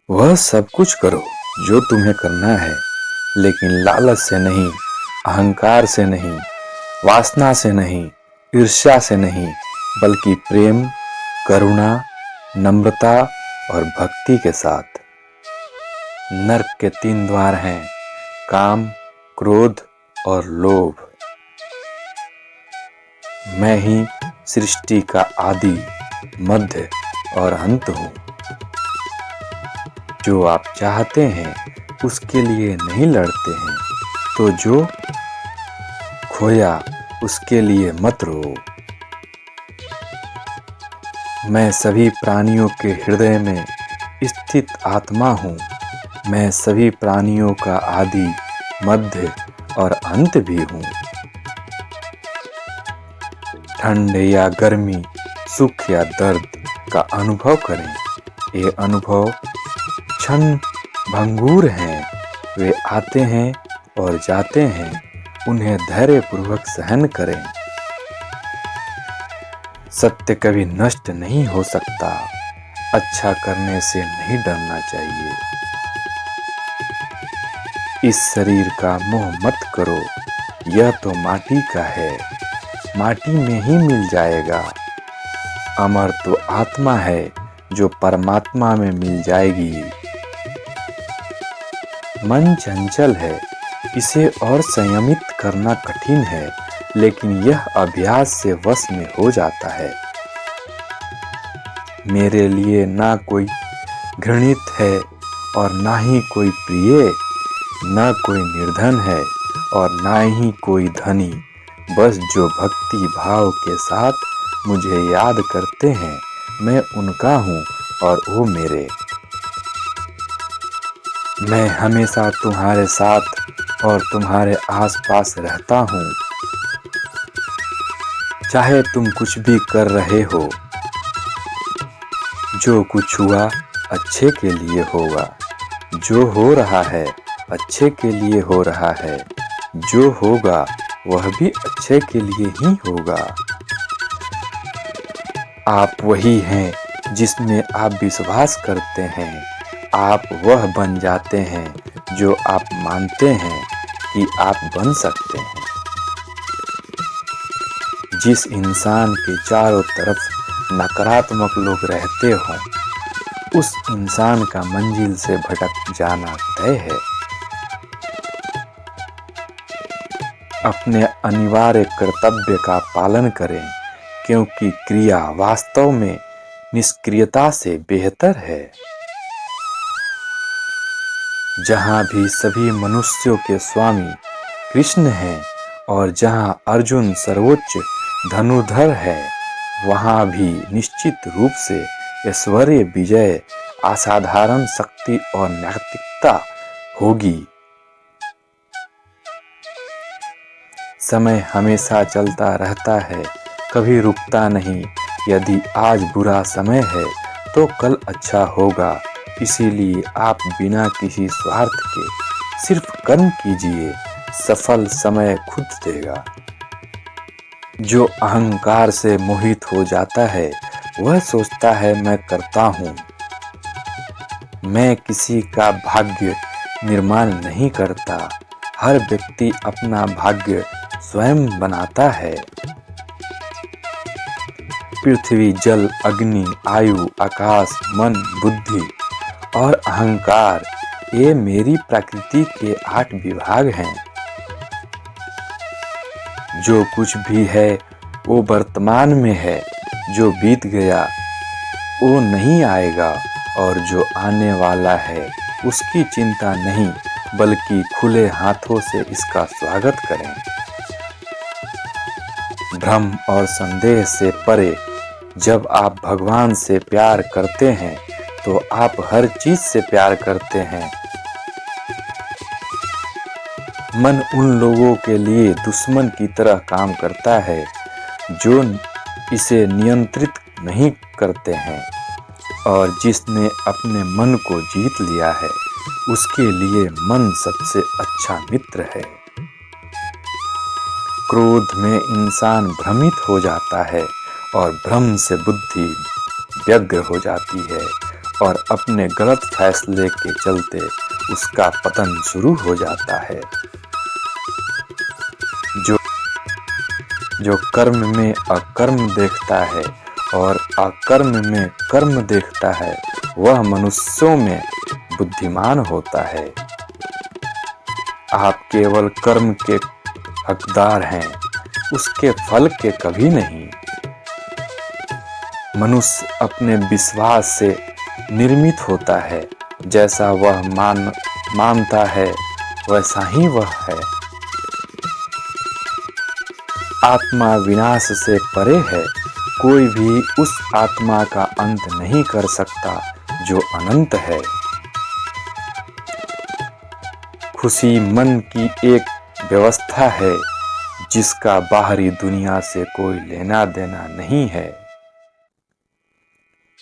वह सब कुछ करो जो तुम्हें करना है, लेकिन लालच से नहीं, अहंकार से नहीं, वासना से नहीं, ईर्ष्या से नहीं, बल्कि प्रेम, करुणा, नम्रता और भक्ति के साथ। नरक के 3 द्वार हैं: काम, क्रोध और लोभ। मैं ही सृष्टि का आदि, मध्य और अंत हूँ। जो आप चाहते हैं उसके लिए नहीं लड़ते हैं, तो जो खोया उसके लिए मत रो। मैं सभी प्राणियों के हृदय में स्थित आत्मा हूँ। मैं सभी प्राणियों का आदि, मध्य और अंत भी हूँ। ठंड या गर्मी, सुख या दर्द का अनुभव करें। ये अनुभव क्षण भंगुर हैं। वे आते हैं और जाते हैं। उन्हें धैर्यपूर्वक सहन करें। सत्य कभी नष्ट नहीं हो सकता। अच्छा करने से नहीं डरना चाहिए। इस शरीर का मोह मत करो। यह तो माटी का है, माटी में ही मिल जाएगा। अमर तो आत्मा है जो परमात्मा में मिल जाएगी। मन चंचल है, इसे और संयमित करना कठिन है, लेकिन यह अभ्यास से वश में हो जाता है। मेरे लिए ना कोई घृणित है और ना ही कोई प्रिय, न कोई निर्धन है और ना ही कोई धनी। बस जो भक्ति भाव के साथ मुझे याद करते हैं, मैं उनका हूँ और वो मेरे। मैं हमेशा तुम्हारे साथ और तुम्हारे आसपास रहता हूँ। चाहे तुम कुछ भी कर रहे हो, जो कुछ हुआ अच्छे के लिए होगा। जो हो रहा है अच्छे के लिए हो रहा है। जो होगा वह भी अच्छे के लिए ही होगा। आप वही हैं जिसमें आप विश्वास करते हैं। आप वह बन जाते हैं जो आप मानते हैं कि आप बन सकते हैं। जिस इंसान के चारों तरफ नकारात्मक लोग रहते हों, उस इंसान का मंजिल से भटक जाना तय है। अपने अनिवार्य कर्तव्य का पालन करें, क्योंकि क्रिया वास्तव में निष्क्रियता से बेहतर है। जहाँ भी सभी मनुष्यों के स्वामी कृष्ण हैं और जहाँ अर्जुन सर्वोच्च धनुर्धर है, वहाँ भी निश्चित रूप से ऐश्वर्य, विजय, असाधारण शक्ति और नैतिकता होगी। समय हमेशा चलता रहता है, कभी रुकता नहीं। यदि आज बुरा समय है तो कल अच्छा होगा। इसीलिए आप बिना किसी स्वार्थ के सिर्फ कर्म कीजिए। सफल समय खुद देगा। जो अहंकार से मोहित हो जाता है, वह सोचता है मैं करता हूँ। मैं किसी का भाग्य निर्माण नहीं करता। हर व्यक्ति अपना भाग्य स्वयं बनाता है। पृथ्वी, जल, अग्नि, आयु, आकाश, मन, बुद्धि और अहंकार, ये मेरी प्रकृति के 8 विभाग हैं। जो कुछ भी है वो वर्तमान में है। जो बीत गया वो नहीं आएगा, और जो आने वाला है उसकी चिंता नहीं, बल्कि खुले हाथों से इसका स्वागत करें। भ्रम और संदेह से परे जब आप भगवान से प्यार करते हैं तो आप हर चीज से प्यार करते हैं। मन उन लोगों के लिए दुश्मन की तरह काम करता है जो इसे नियंत्रित नहीं करते हैं, और जिसने अपने मन को जीत लिया है उसके लिए मन सबसे अच्छा मित्र है। क्रोध में इंसान भ्रमित हो जाता है और भ्रम से बुद्धि व्यग्र हो जाती है, और अपने गलत फैसले के चलते उसका पतन शुरू हो जाता है। जो कर्म में अकर्म देखता है और अकर्म में कर्म देखता है, वह मनुष्यों में बुद्धिमान होता है। आप केवल कर्म के हकदार हैं, उसके फल के कभी नहीं। मनुष्य अपने विश्वास से निर्मित होता है, जैसा वह मानता है वैसा ही वह है। आत्मा विनाश से परे है, कोई भी उस आत्मा का अंत नहीं कर सकता जो अनंत है। खुशी मन की एक व्यवस्था है जिसका बाहरी दुनिया से कोई लेना देना नहीं है।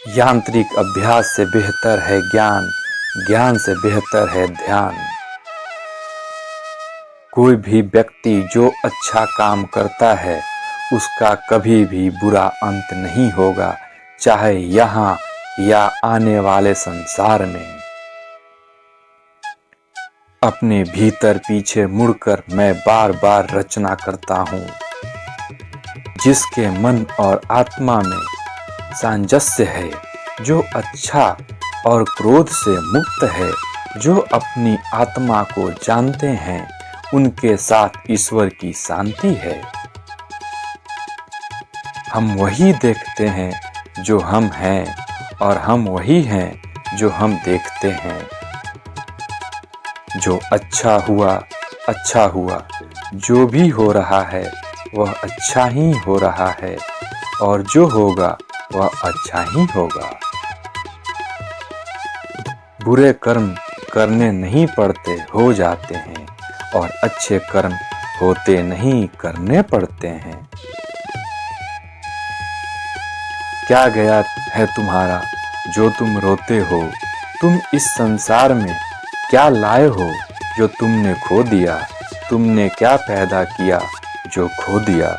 यांत्रिक अभ्यास से बेहतर है ज्ञान, ज्ञान से बेहतर है ध्यान। कोई भी व्यक्ति जो अच्छा काम करता है उसका कभी भी बुरा अंत नहीं होगा, चाहे यहाँ या आने वाले संसार में। अपने भीतर पीछे मुड़कर मैं बार बार रचना करता हूँ। जिसके मन और आत्मा में सामंजस्य है, जो अच्छा और क्रोध से मुक्त है, जो अपनी आत्मा को जानते हैं, उनके साथ ईश्वर की शांति है। हम वही देखते हैं जो हम हैं और हम वही हैं जो हम देखते हैं। जो अच्छा हुआ, जो भी हो रहा है वह अच्छा ही हो रहा है और जो होगा वह अच्छा ही होगा। बुरे कर्म करने नहीं पड़ते, हो जाते हैं, और अच्छे कर्म होते नहीं, करने पड़ते हैं। क्या गया है तुम्हारा जो तुम रोते हो? तुम इस संसार में क्या लाए हो जो तुमने खो दिया? तुमने क्या पैदा किया जो खो दिया?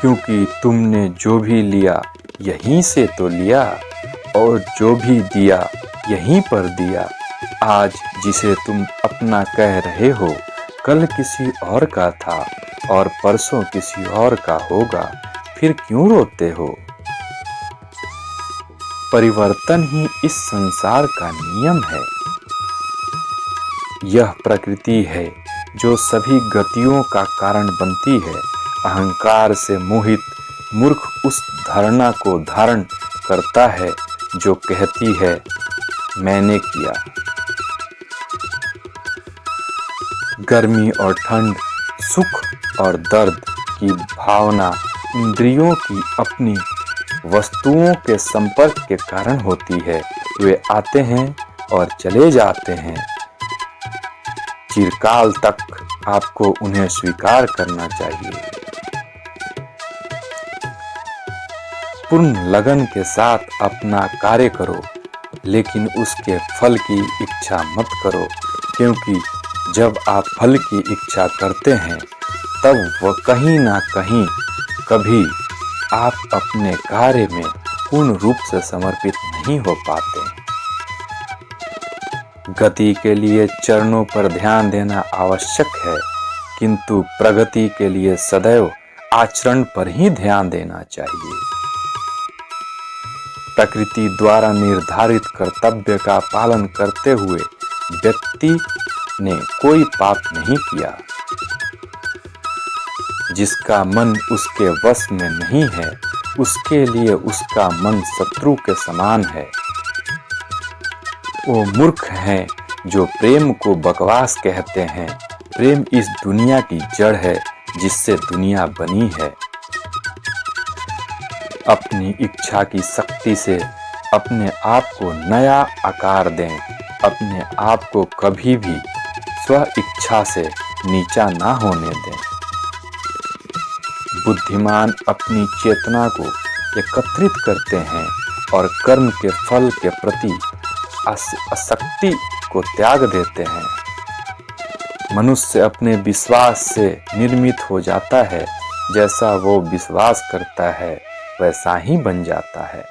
क्योंकि तुमने जो भी लिया यहीं से तो लिया, और जो भी दिया यहीं पर दिया। आज जिसे तुम अपना कह रहे हो, कल किसी और का था और परसों किसी और का होगा, फिर क्यों रोते हो? परिवर्तन ही इस संसार का नियम है। यह प्रकृति है जो सभी गतियों का कारण बनती है। अहंकार से मोहित मूर्ख उस धारणा को धारण करता है जो कहती है मैंने किया। गर्मी और ठंड, सुख और दर्द की भावना इंद्रियों की अपनी वस्तुओं के संपर्क के कारण होती है। वे आते हैं और चले जाते हैं। चिरकाल तक आपको उन्हें स्वीकार करना चाहिए। पूर्ण लगन के साथ अपना कार्य करो, लेकिन उसके फल की इच्छा मत करो, क्योंकि जब आप फल की इच्छा करते हैं तब वह कहीं ना कहीं कभी आप अपने कार्य में पूर्ण रूप से समर्पित नहीं हो पाते। गति के लिए चरणों पर ध्यान देना आवश्यक है, किंतु प्रगति के लिए सदैव आचरण पर ही ध्यान देना चाहिए। प्रकृति द्वारा निर्धारित कर्तव्य का पालन करते हुए व्यक्ति ने कोई पाप नहीं किया। जिसका मन उसके वश में नहीं है, उसके लिए उसका मन शत्रु के समान है। वो मूर्ख हैं जो प्रेम को बकवास कहते हैं। प्रेम इस दुनिया की जड़ है जिससे दुनिया बनी है। अपनी इच्छा की शक्ति से अपने आप को नया आकार दें। अपने आप को कभी भी स्व इच्छा से नीचा ना होने दें। बुद्धिमान अपनी चेतना को एकत्रित करते हैं और कर्म के फल के प्रति आसक्ति को त्याग देते हैं। मनुष्य अपने विश्वास से निर्मित हो जाता है। जैसा वो विश्वास करता है वैसा ही बन जाता है।